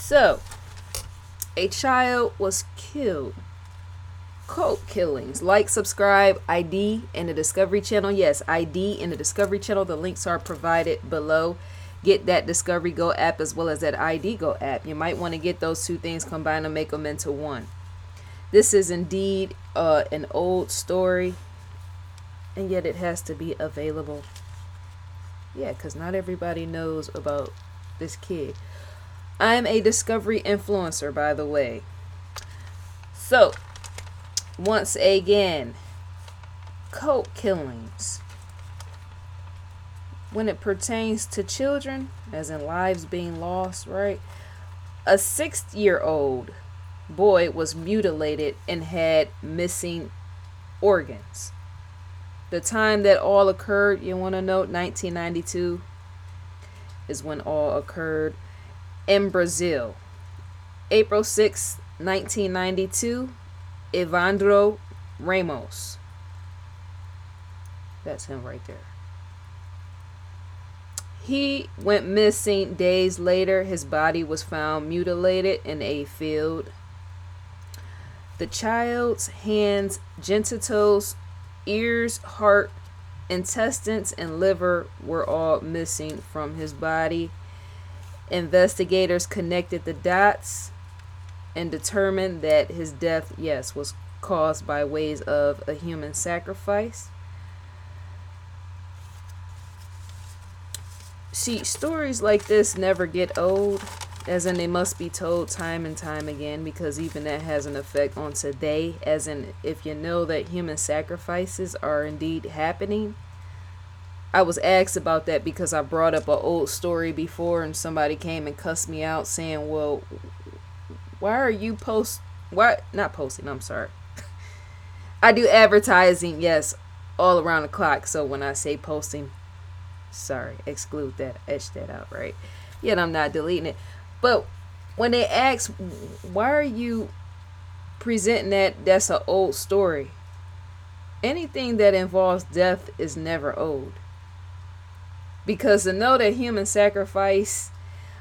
So, a child was killed. Cult killings. Like, subscribe, ID in the Discovery Channel. Yes, ID in the Discovery Channel. The links are provided below. Get that Discovery Go app as well as that ID Go app. You might want to get those two things combined and make them into one. This is indeed an old story, and yet it has to be available. Yeah, because not everybody knows about this kid. I'm a Discovery influencer, by the way. So, once again, cult killings. When it pertains to children, as in lives being lost, right? A 6-year-old boy was mutilated and had missing organs. The time that all occurred, you want to note, 1992 is when all occurred in Brazil. April 6, 1992, Evandro Ramos. That's him right there. He went missing days later. His body was found mutilated in a field. The child's hands, genitals, ears, heart, intestines, and liver were all missing from his body. Investigators connected the dots and determined that his death, yes, was caused by ways of a human sacrifice. See, stories like this never get old, as in they must be told time and time again, because even that has an effect on today, as in if you know that human sacrifices are indeed happening. I was asked about that because I brought up an old story before and somebody came and cussed me out saying, well, why are you not posting, I'm sorry. I do advertising, yes, all around the clock, so when I say posting, sorry, exclude that, etch that out, right? Yet I'm not deleting it. But when they ask, why are you presenting that's an old story? Anything that involves death is never old. Because to know that a human sacrifice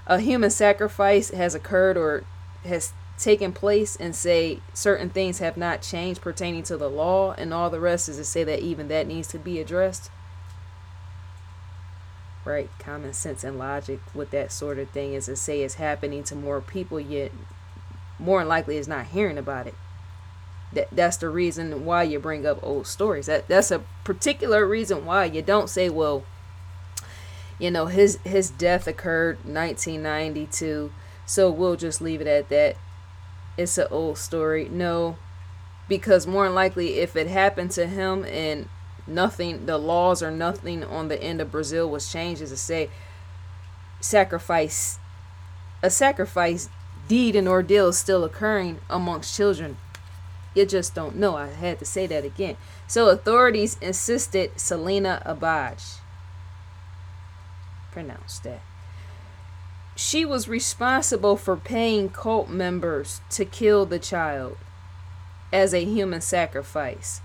has occurred or has taken place, and say certain things have not changed pertaining to the law and all the rest, is to say that even that needs to be addressed. Right? Common sense and logic with that sort of thing is to say it's happening to more people, yet more than likely is not hearing about it. That's the reason why you bring up old stories. That's a particular reason why you don't say, well, you know, his death occurred 1992, so we'll just leave it at that. It's an old story. No, because more than likely if it happened to him and nothing, the laws or nothing on the end of Brazil was changed, as to say a sacrifice deed and ordeal is still occurring amongst children. You just don't know. I had to say that again. So authorities insisted Selena Abaj, pronounce that, she was responsible for paying cult members to kill the child as a human sacrifice.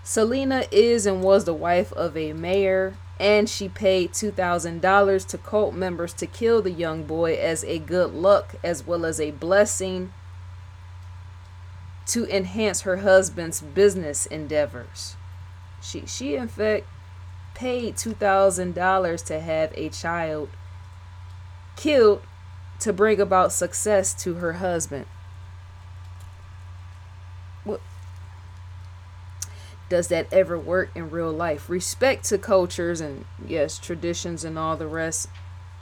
Selena is and was the wife of a mayor, and she paid $2,000 to cult members to kill the young boy as a good luck as well as a blessing to enhance her husband's business endeavors. She in fact paid $2,000 to have a child killed to bring about success to her husband. What does that ever work in real life? Respect to cultures and yes, traditions and all the rest.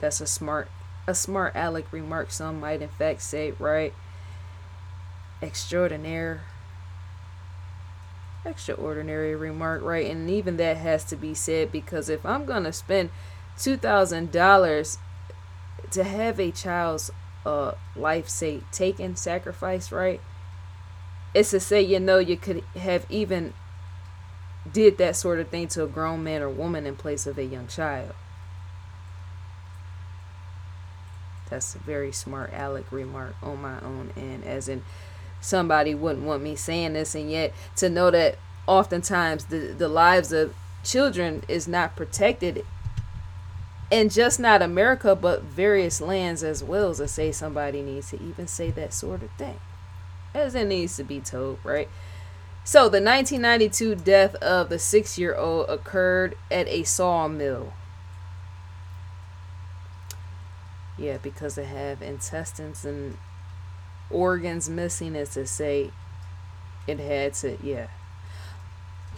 That's a smart aleck remark, some might in fact say, right? Extraordinary remark, right? And even that has to be said, because if I'm gonna spend $2,000 to have a child's life, say, taken, sacrificed, right? It's to say, you know, you could have even did that sort of thing to a grown man or woman in place of a young child. That's a very smart aleck remark on my own end, as in somebody wouldn't want me saying this, and yet to know that oftentimes the lives of children is not protected And just not America, but various lands as well, to say somebody needs to even say that sort of thing, as it needs to be told, right? So the 1992 death of the 6-year-old occurred at a sawmill. Yeah, because they have intestines and organs missing, as to say it had to, yeah.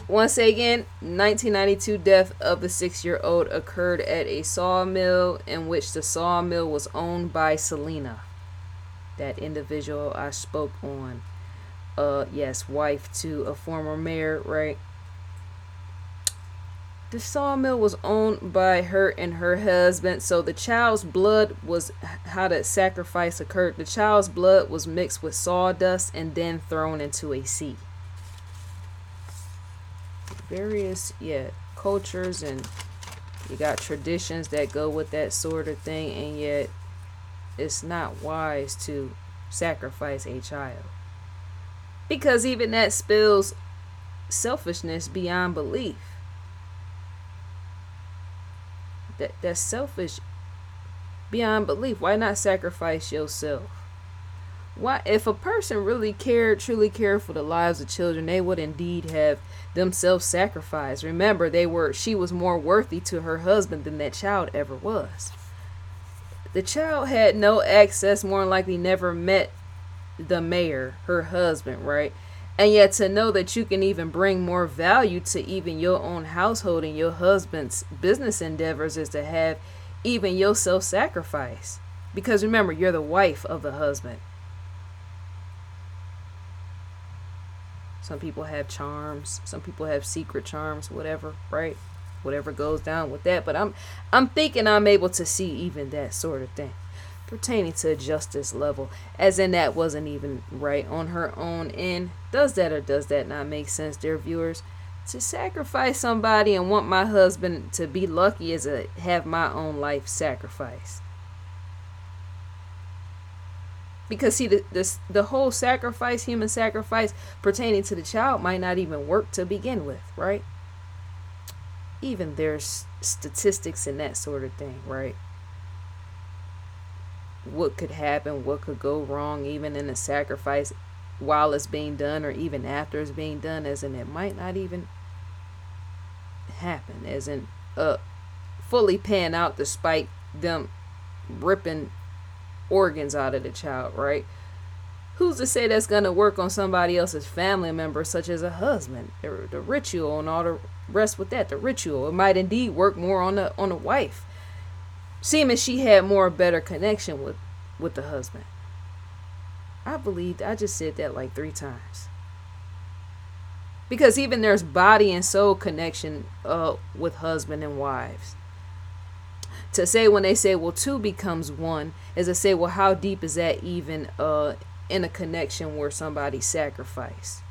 Once again, 1992 death of the 6-year-old occurred at a sawmill in which the sawmill was owned by Selena, that individual I spoke on. Yes, wife to a former mayor, right? The sawmill was owned by her and her husband, so the child's blood was how the sacrifice occurred. The child's blood was mixed with sawdust and then thrown into a sea. Various, cultures, and you got traditions that go with that sort of thing, and yet it's not wise to sacrifice a child, because even that spills selfishness beyond belief. That's selfish beyond belief. Why not sacrifice yourself? Why, if a person really truly cared for the lives of children, they would indeed have themselves sacrificed. Remember, she was more worthy to her husband than that child ever was. The child had no access, more than likely never met the mayor, her husband, right? And yet to know that you can even bring more value to even your own household and your husband's business endeavors is to have even yourself sacrifice. Because remember, you're the wife of the husband. Some people have charms, some people have secret charms, whatever, right? Whatever goes down with that. But I'm thinking I'm able to see even that sort of thing pertaining to a justice level, as in that wasn't even right on her own end. Does that or does that not make sense, dear viewers? To sacrifice somebody and want my husband to be lucky is to have my own life sacrificed. Because see, the whole sacrifice, human sacrifice pertaining to the child might not even work to begin with, right? Even there's statistics and that sort of thing, right? What could happen, what could go wrong even in the sacrifice while it's being done, or even after it's being done, as in it might not even happen, as in fully pan out despite them ripping organs out of the child, right? Who's to say that's going to work on somebody else's family member, such as a husband? The ritual and all the rest with that, the ritual, it might indeed work more on the wife, seeming she had more better connection with the husband. I just said that like 3 times. Because even there's body and soul connection with husband and wives. To say, when they say, well, 2 becomes 1, is to say, well, how deep is that even in a connection where somebody sacrificed?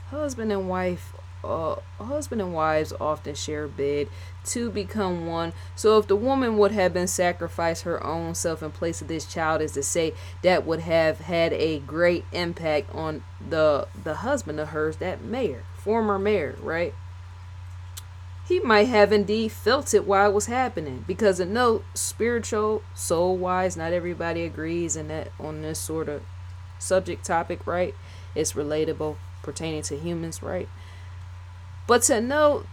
Husband and wives often share a bed. 2 become 1. So if the woman would have been sacrificed her own self in place of this child, is to say that would have had a great impact on the husband of hers, that mayor, former mayor, right? He might have indeed felt it while it was happening, because no spiritual, soul wise, not everybody agrees in that on this sort of subject topic, right? It's relatable pertaining to humans, right? But to know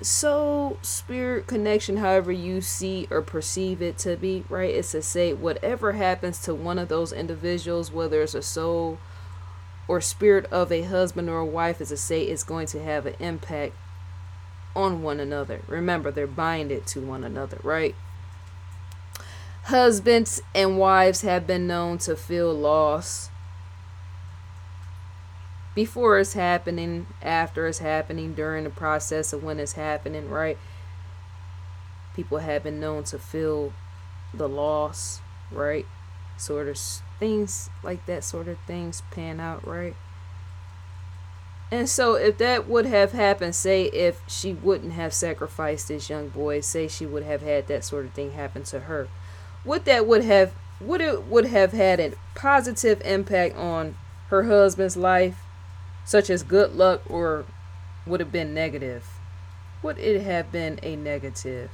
soul, spirit connection, however you see or perceive it to be, right? It's to say whatever happens to one of those individuals, whether it's a soul or spirit of a husband or a wife, is to say it's going to have an impact on one another. Remember, they're binded to one another, right? Husbands and wives have been known to feel loss before it's happening, after it's happening, during the process of when it's happening, right? People have been known to feel the loss, right? Sort of things like that, sort of things pan out, right? And so if that would have happened, say if she wouldn't have sacrificed this young boy, say she would have had that sort of thing happen to her, would it would have had a positive impact on her husband's life, such as good luck, or would have been negative? Would it have been a negative?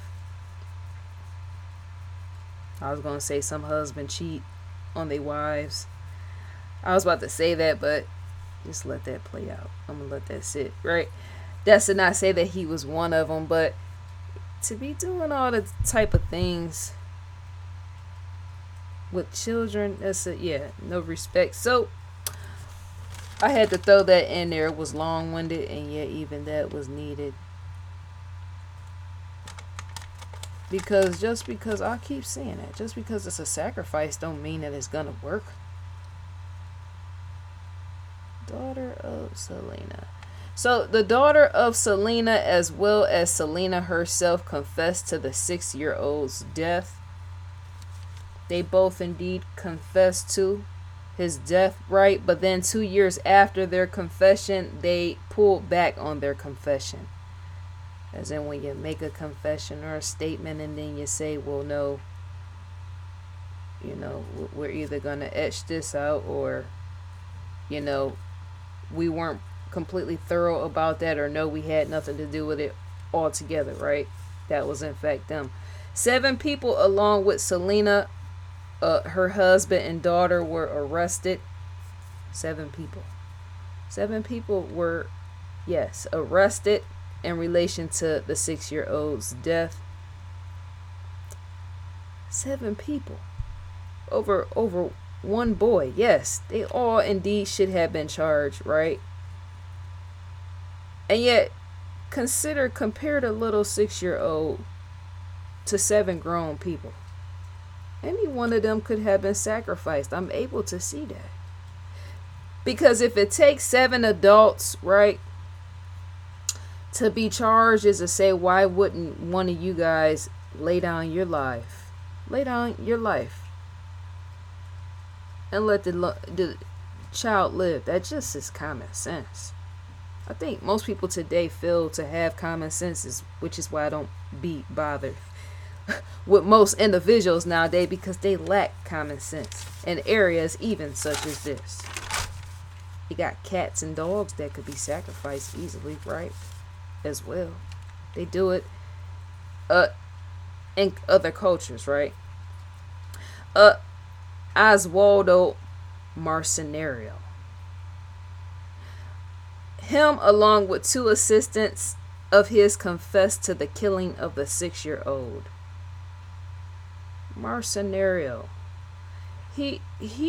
I was gonna say some husband cheat on their wives. I was about to say that, but just let that play out. I'm gonna let that sit, right? That's to not say that he was one of them, but to be doing all the type of things with children, that's no respect. So I had to throw that in there. It was long-winded, and yet even that was needed. Because just because I keep saying that, just because it's a sacrifice don't mean that it's gonna work. Daughter of Selena. So the daughter of Selena, as well as Selena herself, confessed to the 6-year-old's death. They both indeed confessed to his death, right? But then 2 years after their confession, they pulled back on their confession. As in when you make a confession or a statement and then you say, well, no, we're either going to etch this out or, we weren't completely thorough about that, or no, we had nothing to do with it altogether, right? That was in fact them. 7 people along with Selena, her husband and daughter, were arrested. 7 people. 7 people were, yes, arrested in relation to the 6-year-old's death. 7 people. Over one boy. Yes, they all indeed should have been charged, right? And yet, compare the little 6-year-old to 7 grown people. Any one of them could have been sacrificed. I'm able to see that. Because if it takes 7 adults, right, to be charged, is to say, why wouldn't one of you guys lay down your life? Lay down your life. And let the child live. That just is common sense. I think most people today fail to have common sense, which is why I don't be bothered with most individuals nowadays, because they lack common sense in areas even such as this. You got cats and dogs that could be sacrificed easily, right? As well. They do it in other cultures, right? Oswaldo Marcenario. Him, along with 2 assistants of his, confessed to the killing of the 6-year-old. Marcenario. He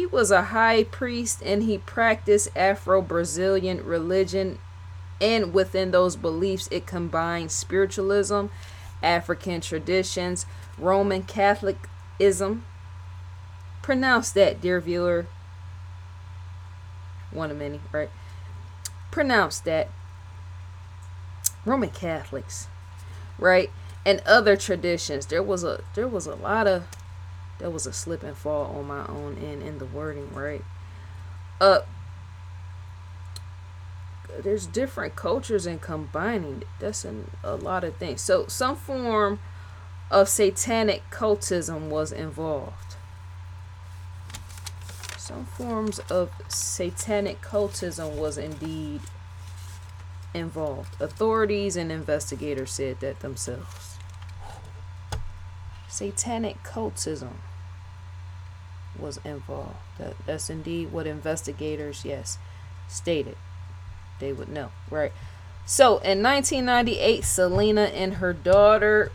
was a high priest, and he practiced Afro-Brazilian religion, and within those beliefs it combined spiritualism, African traditions, Roman Catholicism. Pronounce that, dear viewer. One of many, right? Pronounce that. Roman Catholics, right? And other traditions. There was a slip and fall on my own end in the wording, right? There's different cultures and combining. That's a lot of things. So some form of satanic cultism was involved. Some forms of satanic cultism was indeed involved. Authorities and investigators said that themselves. Satanic cultism was involved. That's indeed what investigators, yes, stated. They would know, right? So in 1998, Selena and her daughter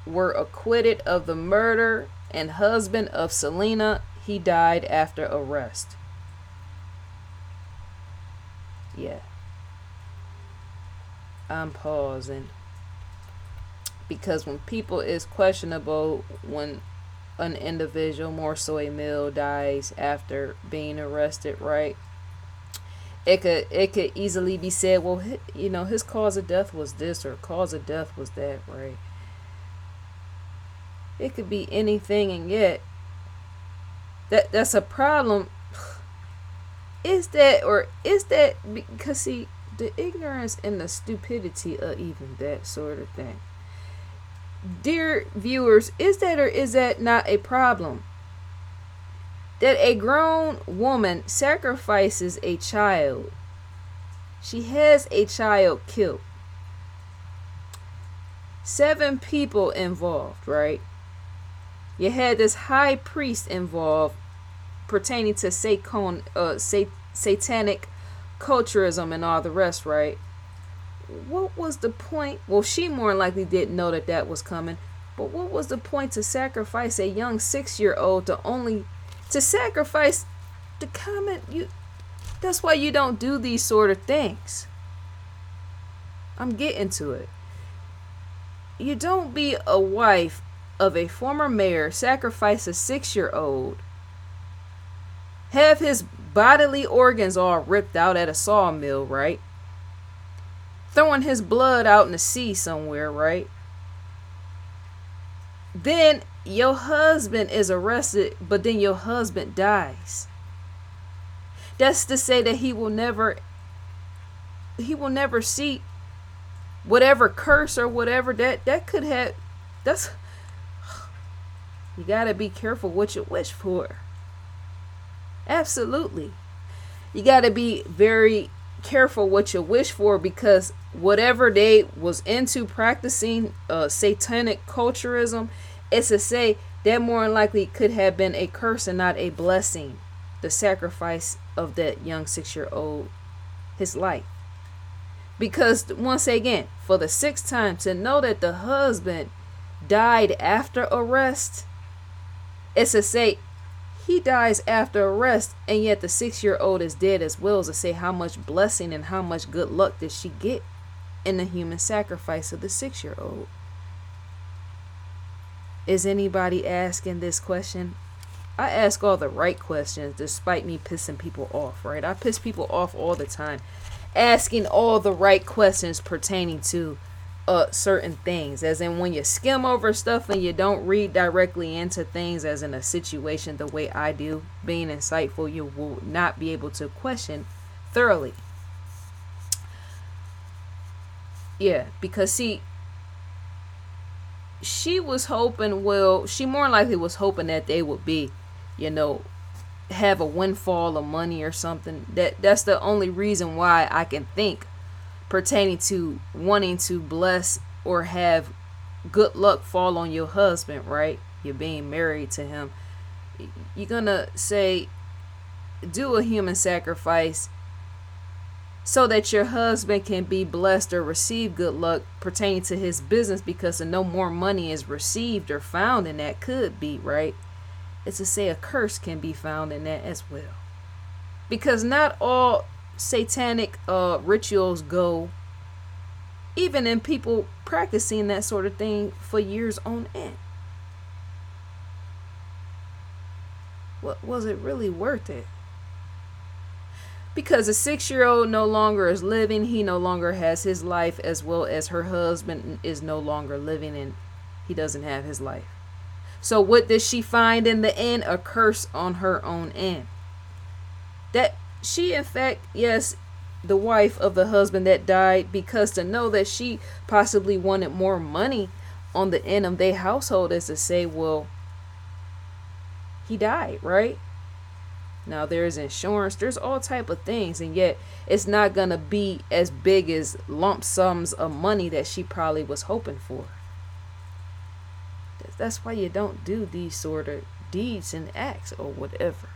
were acquitted of the murder, and husband of Selena, he died after arrest. Yeah. I'm pausing. Because when people is questionable, when an individual, more so a male, dies after being arrested, right? It could easily be said, well, his cause of death was this, or cause of death was that, right? It could be anything, and yet that's a problem. Is that because, see, the ignorance and the stupidity of even that sort of thing. Dear viewers, is that or is that not a problem? That a grown woman sacrifices a child. She has a child killed. 7 people involved, right? You had this high priest involved pertaining to satanic culturism and all the rest, right? What was the point? Well, she more than likely didn't know that that was coming. But what was the point to sacrifice a young 6-year-old to sacrifice the comment you? That's why you don't do these sort of things. I'm getting to it. You don't be a wife of a former mayor, sacrifice a 6-year-old, have his bodily organs all ripped out at a sawmill, right? Throwing his blood out in the sea somewhere, right? Then your husband is arrested, but then your husband dies. That's to say that he will never see whatever curse or whatever that could have. That's, you got to be careful what you wish for. Absolutely. You got to be very careful what you wish for, because whatever they was into practicing satanic culturism, it's to say that more than likely could have been a curse and not a blessing. The sacrifice of that young 6-year-old, his life. Because once again, for the 6th time, to know that the husband died after arrest, it's to say he dies after arrest, and yet the 6-year-old is dead as well, as to say how much blessing and how much good luck did she get in the human sacrifice of the 6-year-old. Is anybody asking this question? I ask all the right questions despite me pissing people off, right? I piss people off all the time, asking all the right questions pertaining to certain things, as in when you skim over stuff and you don't read directly into things, as in a situation the way I do, being insightful, you will not be able to question thoroughly. Yeah, because see, she was hoping, well, she more likely was hoping that they would be, have a windfall of money or something. That's the only reason why I can think pertaining to wanting to bless or have good luck fall on your husband, right? You're being married to him. You're gonna say, do a human sacrifice so that your husband can be blessed or receive good luck pertaining to his business, because no more money is received or found in that could be, right? It's to say a curse can be found in that as well. Because not all satanic rituals go, even in people practicing that sort of thing for years on end. What was it really worth it? Because a 6-year-old no longer is living, he no longer has his life, as well as her husband is no longer living and he doesn't have his life. So what does she find in the end? A curse on her own end. That she, in fact, yes, the wife of the husband that died, because to know that she possibly wanted more money on the end of their household, is to say, well, he died, right? Now there's insurance, there's all type of things, and yet it's not gonna be as big as lump sums of money that she probably was hoping for. That's why you don't do these sort of deeds and acts or whatever.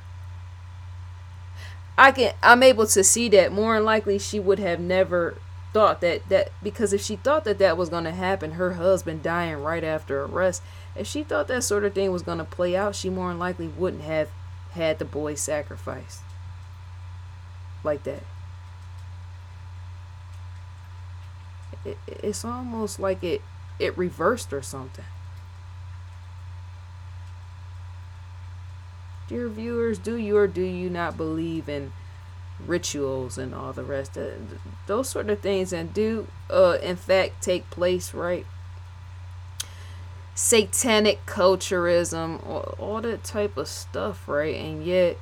I'm able to see that more than likely she would have never thought that because if she thought that was going to happen, her husband dying right after arrest, if she thought that sort of thing was going to play out, she more than likely wouldn't have had the boy sacrificed like that. It's almost like it reversed or something. Dear viewers, do you or do you not believe in rituals and all the rest of those sort of things, and do in fact take place, right? Satanic culturism, all that type of stuff, right? And yet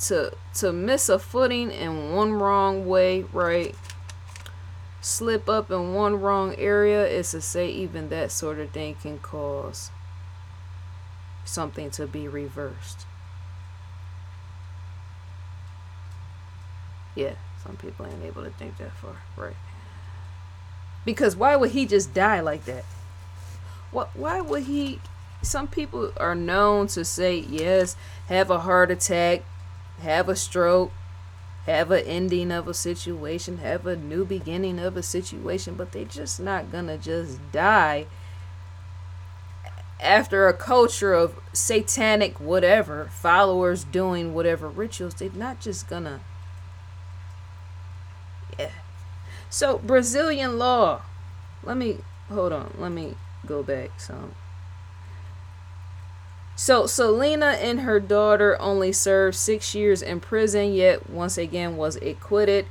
to miss a footing in one wrong way, right? Slip up in one wrong area, is to say even that sort of thing can cause something to be reversed. Yeah, some people ain't able to think that far, right? Because why would he just die like that? Why would he some people are known to say yes, have a heart attack, have a stroke, have an ending of a situation, have a new beginning of a situation, but they just not gonna just die after a culture of satanic whatever followers doing whatever rituals. They're not just gonna, yeah. So Brazilian law, let me hold on, let me go back some. So Selena and her daughter only served 6 years in prison, yet once again was acquitted.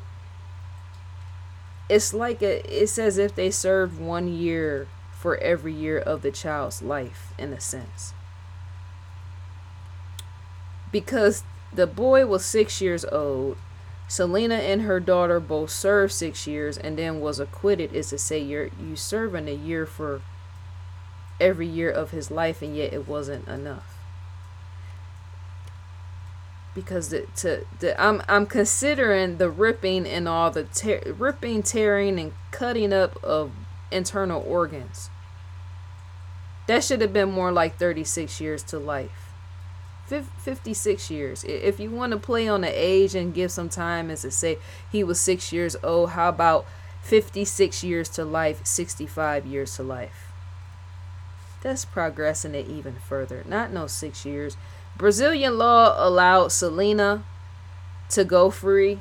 It's as if they served 1 year for every year of the child's life, in a sense. Because the boy was 6 years old, Selena and her daughter both served 6 years and then was acquitted, is to say you serving a year for every year of his life, and yet it wasn't enough. Because I'm considering the ripping and all the ripping, tearing, and cutting up of internal organs. That should have been more like 36 years to life. 56 years. If you want to play on the age and give some time, as to say he was 6 years old, how about 56 years to life, 65 years to life? That's progressing it even further. Not no 6 years. Brazilian law allowed Selena to go free.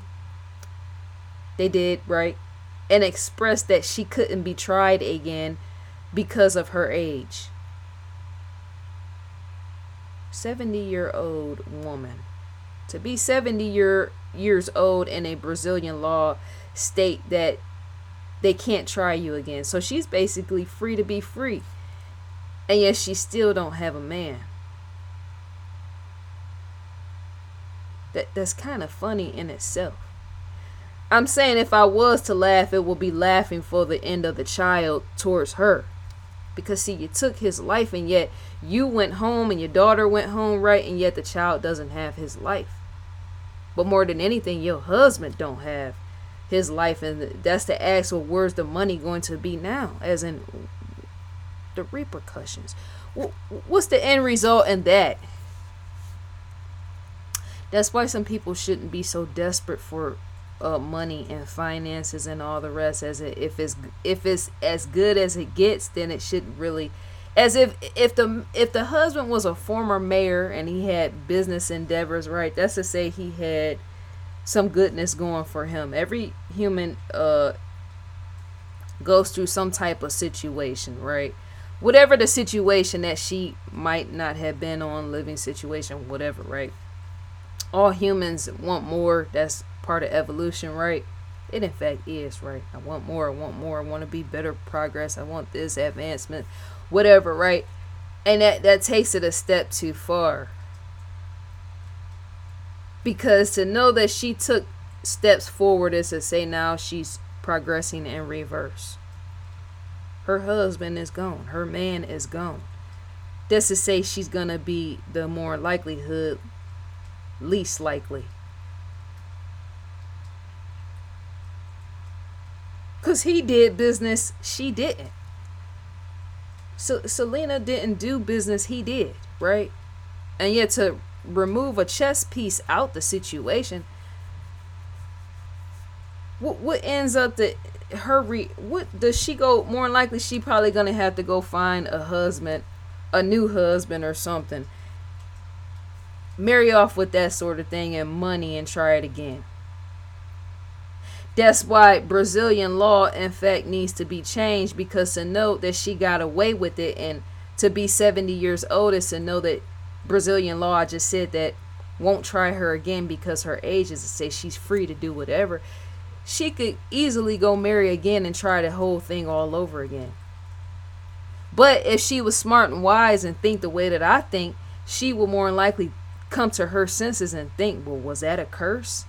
They did, right? And expressed that she couldn't be tried again because of her age. 70-year-old woman. To be 70 years old in a Brazilian law state that they can't try you again. So she's basically free to be free. And yet she still don't have a man. That's kind of funny in itself. I'm saying if I was to laugh, it would be laughing for the end of the child towards her. Because see, you took his life, and yet you went home and your daughter went home, right? And yet the child doesn't have his life. But more than anything, your husband don't have his life. And that's to ask, well, where's the money going to be now? As in the repercussions. What's the end result in that? That's why some people shouldn't be so desperate for money and finances and all the rest. As if it's as good as it gets, then it shouldn't really. As if the husband was a former mayor and he had business endeavors, right? That's to say he had some goodness going for him. Every human goes through some type of situation, right? Whatever the situation that she might not have been on, living situation, whatever, right? All humans want more. That's part of evolution, right? It in fact is, right? I want more. I want to be better progress. I want this advancement, whatever, right? And that takes it a step too far. Because to know that she took steps forward is to say now she's progressing in reverse. Her husband is gone. Her man is gone. That's to say she's going to be the more likelihood, least likely. Because he did business, she didn't. So Selena didn't do business, he did, right? And yet to remove a chess piece out the situation, what ends up that what does she go? More than likely, she probably gonna have to go find a husband, a new husband or something. Marry off with that sort of thing and money and try it again. That's why Brazilian law, in fact, needs to be changed, because to know that she got away with it and to be 70 years old is to know that Brazilian law, I just said that, won't try her again because her age is to say she's free to do whatever. She could easily go marry again and try the whole thing all over again. But if she was smart and wise and think the way that I think, she will more than likely come to her senses and think, well, was that a curse?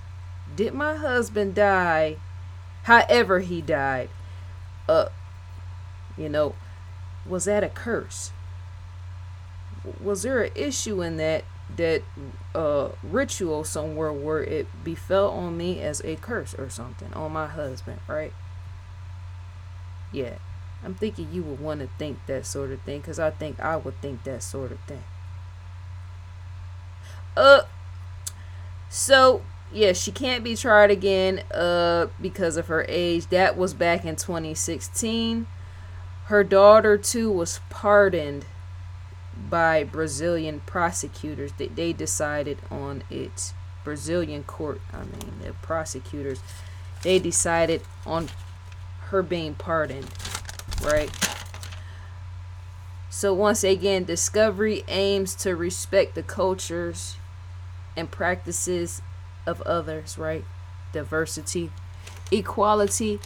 Did my husband die however he died? Was that a curse? Was there an issue in that ritual somewhere where it befell on me as a curse or something on my husband, right? Yeah. I'm thinking you would want to think that sort of thing, because I think I would think that sort of thing. Uh, so yeah, she can't be tried again because of her age. That was back in 2016. Her daughter too was pardoned by Brazilian prosecutors. They decided on it. Brazilian court, the prosecutors, they decided on her being pardoned, right? So once again, Discovery aims to respect the cultures and practices of others, right? Diversity, equality,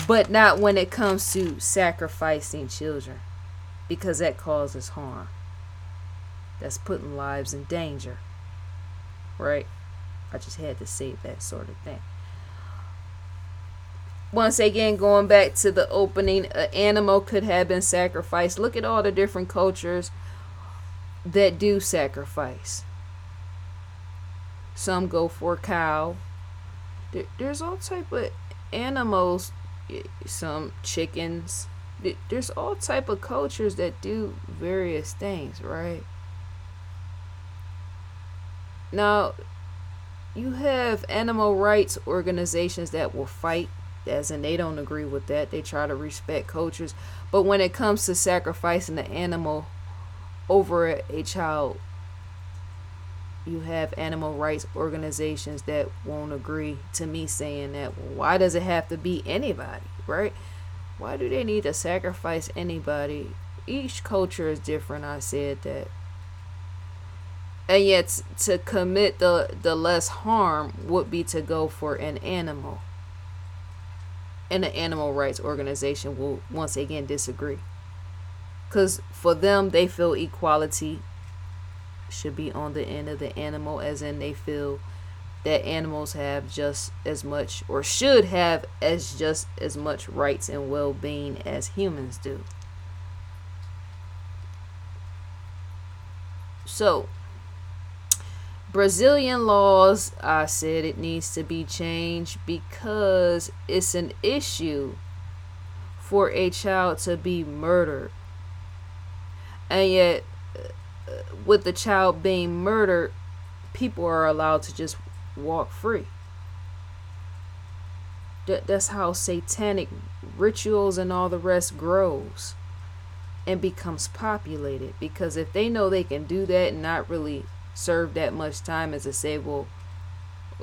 but not when it comes to sacrificing children, because that causes harm. That's putting lives in danger, right? I just had to say that sort of thing. Once again, going back to the opening, an animal could have been sacrificed. Look at all the different cultures that do sacrifice. Some go for a cow. There's all type of animals. Some chickens. There's all type of cultures that do various things, right? Now, you have animal rights organizations that will fight, as in they don't agree with that. They try to respect cultures. But when it comes to sacrificing the animal over a child, you have animal rights organizations that won't agree to me saying that. Well, why does it have to be anybody, right? Why do they need to sacrifice anybody? Each culture is different. I said that. And yet to commit the less harm would be to go for an animal. And the animal rights organization will once again disagree. Because for them, they feel equality should be on the end of the animal, as in they feel that animals have just as much, or should have just as much rights and well-being as humans do. So Brazilian laws, I said it needs to be changed because it's an issue for a child to be murdered. And yet, with the child being murdered, people are allowed to just walk free. That's how satanic rituals and all the rest grows and becomes populated. Because if they know they can do that and not really serve that much time, as to say, well,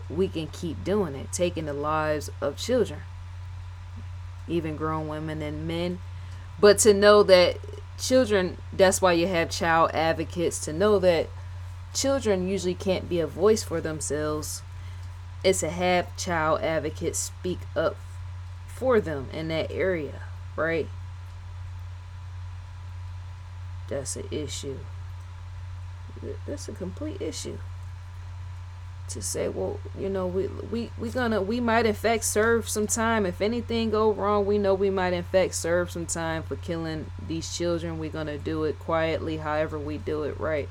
we can keep doing it, taking the lives of children, even grown women and men. But to know that children, that's why you have child advocates, to know that children usually can't be a voice for themselves, is to have child advocates speak up for them in that area, right? That's an issue. That's a complete issue. To say, well, we might in fact serve some time. If anything go wrong, we know we might in fact serve some time for killing these children. We're gonna do it quietly, however we do it, right?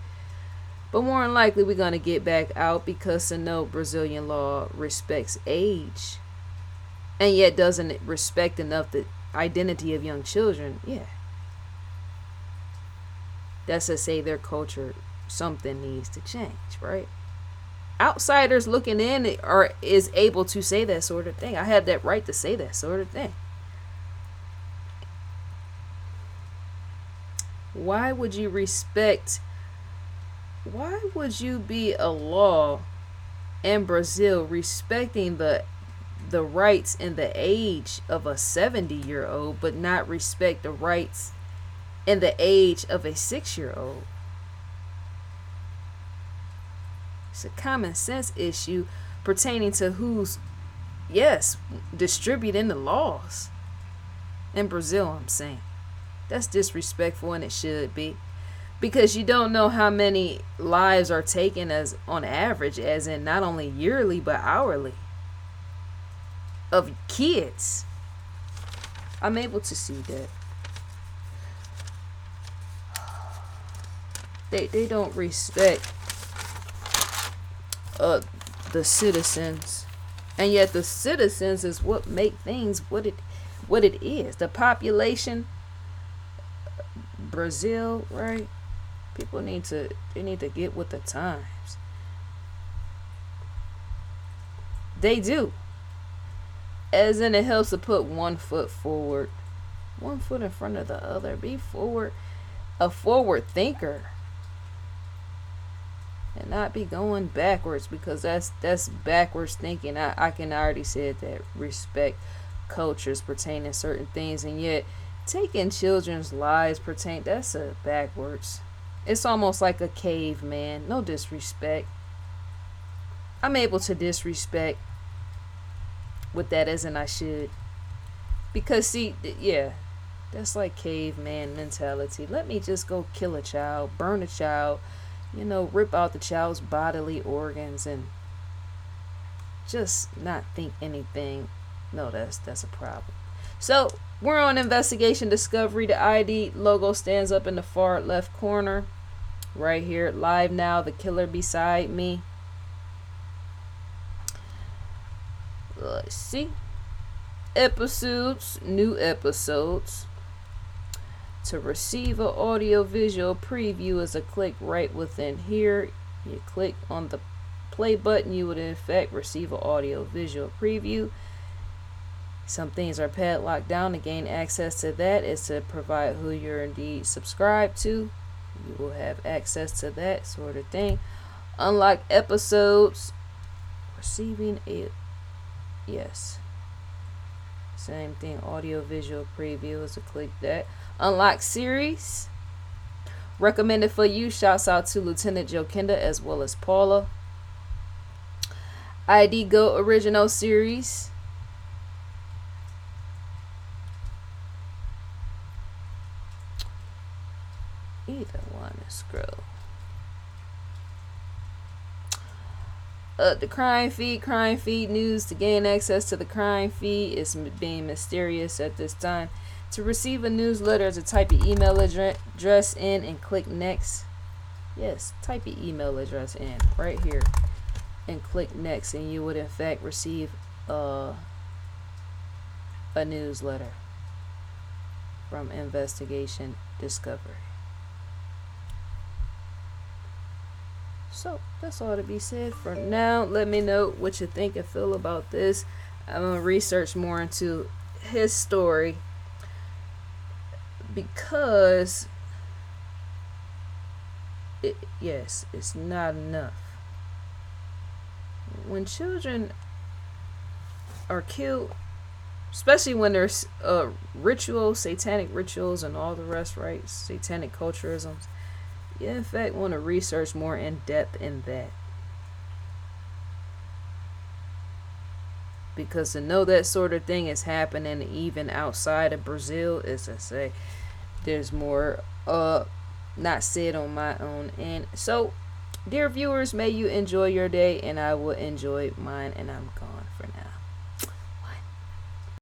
But more than likely, we're gonna get back out, because to know Brazilian law respects age, and yet doesn't respect enough the identity of young children. Yeah, that's to say their culture, something needs to change, right? Outsiders looking in is able to say that sort of thing. I have that right to say that sort of thing. Why would you be a law in Brazil respecting the rights and the age of a 70-year-old, but not respect the rights and the age of a 6-year-old? It's a common sense issue pertaining to who's, yes, distributing the laws. In Brazil, I'm saying. That's disrespectful, and it should be. Because you don't know how many lives are taken as on average, as in not only yearly but hourly, of kids. I'm able to see that. They don't respect the citizens, and yet the citizens is what make things what it is. The population Brazil, right? People need to get with the times. They do. As in, it helps to put one foot forward, one foot in front of the other. Be forward, a forward thinker, and not be going backwards, because that's backwards thinking. I can already say that respect cultures pertain to certain things, and yet taking children's lives pertain, that's a backwards. It's almost like a caveman. No disrespect. I'm able to disrespect with that as in I should. Because see, yeah, that's like caveman mentality. Let me just go kill a child, burn a child, rip out the child's bodily organs and just not think anything. No, that's a problem. So we're on investigation discovery. The ID logo stands up in the far left corner. Right here, live now, the killer beside me. Let's see. Episodes, new episodes. To receive an audio visual preview is a click right within here. You click on the play button, you would in fact receive an audio visual preview. Some things are padlocked down. To gain access to that is to provide who you're indeed subscribed to. You will have access to that sort of thing. Unlock episodes. Receiving a yes. Same thing. Audio visual preview is to click that. Unlock series. Recommended for you. Shouts out to Lieutenant Jokinda as well as Paula. ID Go original series. Either one is scroll. The crime feed news. To gain access to the crime feed is being mysterious at this time. To receive a newsletter is to type your email address in and click next. Yes, type your email address in right here and click next, and you would in fact receive a newsletter from Investigation Discovery. So that's all to be said for now. Let me know what you think and feel about this. I'm gonna research more into his story, because it's not enough. When children are killed, especially when there's rituals, satanic rituals and all the rest, right? Satanic culturisms. You in fact want to research more in depth in that, because to know that sort of thing is happening even outside of Brazil is to say there's more not said on my own end. So dear viewers, may you enjoy your day, and I will enjoy mine, and I'm gone for now.